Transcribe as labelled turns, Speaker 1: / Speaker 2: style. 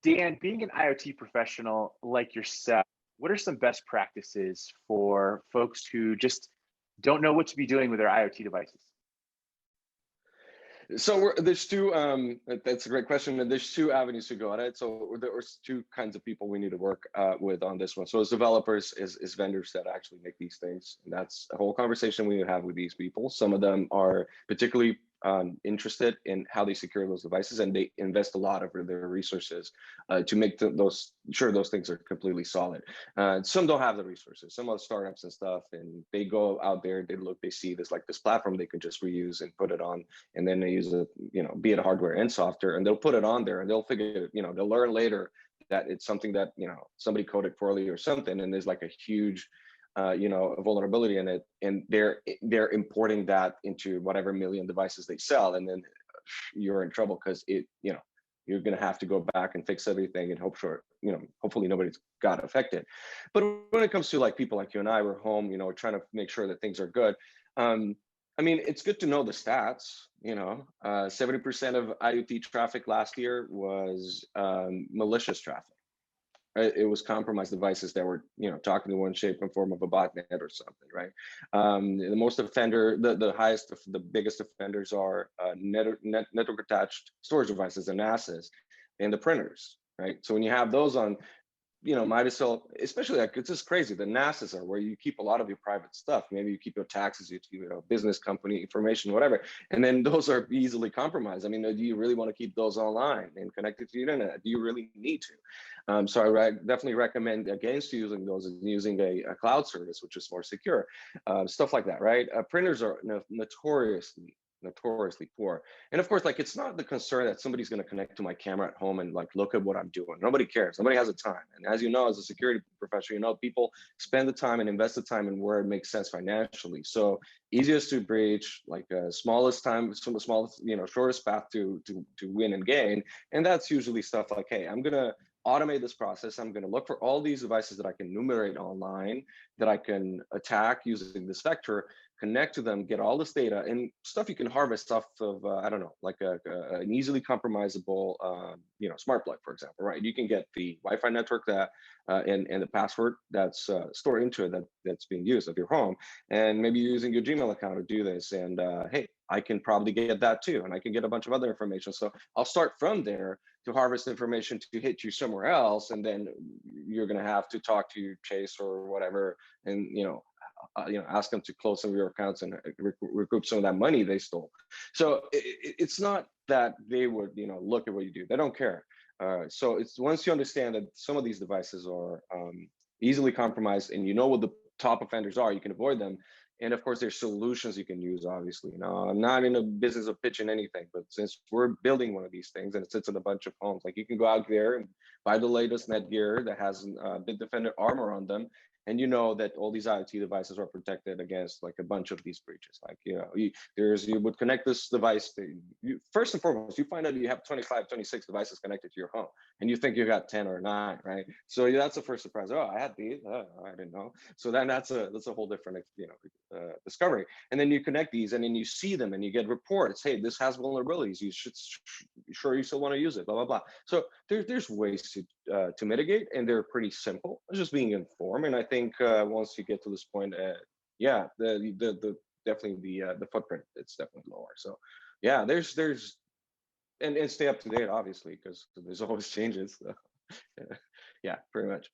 Speaker 1: Dan, being an IoT professional like yourself, what are some best practices for folks who just don't know what to be doing with their IoT devices?
Speaker 2: So there's two. That's a great question, and there's two avenues to go at it. So there's two kinds of people we need to work with on this one. So as developers, is vendors that actually make these things, and that's a whole conversation we have with these people. Some of them are particularly interested in how they secure those devices, and they invest a lot of their resources to make those sure those things are completely solid. Some don't have the resources. Some are startups and stuff, and they go out there, they look, they see this platform they can just reuse and put it on, and then they use it, be it hardware and software, and they'll put it on there, and they'll figure, they'll learn later that it's something that somebody coded poorly or something, and there's like a huge vulnerability in it, and they're importing that into whatever million devices they sell, and then you're in trouble because you're going to have to go back and fix everything and hopefully nobody's got affected. But when it comes to like people like you and I, we're home, trying to make sure that things are good. It's good to know the stats. 70% of IoT traffic last year was malicious traffic. It was compromised devices that were, talking to one shape and form of a botnet or something, right? The most offender, the biggest offenders are network attached storage devices, the NASs, and the printers, right? So when you have those on, might as well, especially like, it's just crazy. The NASs are where you keep a lot of your private stuff. Maybe you keep your taxes, you keep business company information, whatever. And then those are easily compromised. Do you really want to keep those online and connected to the internet? Do you really need to? So I definitely recommend against using those and using a cloud service, which is more secure. Stuff like that, right? Printers are notoriously poor. And of course, like, it's not the concern that somebody's going to connect to my camera at home and like look at what I'm doing. Nobody cares. Nobody has the time. And as you know, as a security professional, people spend the time and invest the time in where it makes sense financially. So easiest to breach, like smallest time, smallest, shortest path to win and gain. And that's usually stuff like, hey, I'm gonna automate this process. I'm going to look for all these devices that I can enumerate online, that I can attack using this vector, connect to them, get all this data and stuff you can harvest off of, like an easily compromisable, smart plug, for example, right? You can get the Wi-Fi network that and the password that's stored into it that's being used at your home, and maybe you're using your Gmail account to do this. And hey, I can probably get that too, and I can get a bunch of other information. So I'll start from there to harvest information to hit you somewhere else, and then you're going to have to talk to Chase or whatever, and ask them to close some of your accounts and recoup some of that money they stole. So it's not that they would look at what you do. They don't care. So it's once you understand that some of these devices are easily compromised, and what the top offenders are, you can avoid them. And of course, there's solutions you can use, obviously. I'm not in the business of pitching anything, but since we're building one of these things and it sits in a bunch of homes, like, you can go out there and buy the latest Netgear that has Bitdefender armor on them, and that all these IoT devices are protected against like a bunch of these breaches. Like, you would connect this device to first and foremost, you find out you have 25, 26 devices connected to your home, and you think you got 10 or 9, right? So that's the first surprise. Oh, I had these. Oh, I didn't know. So then that's a whole different discovery. And then you connect these, and then you see them, and you get reports. Hey, this has vulnerabilities. You should sure you still want to use it. Blah blah blah. So there's ways to mitigate, and they're pretty simple. It's just being informed. And I think once you get to this point, the definitely the footprint, it's definitely lower. So yeah, there's and stay up to date, obviously, because there's always changes. So, yeah, pretty much.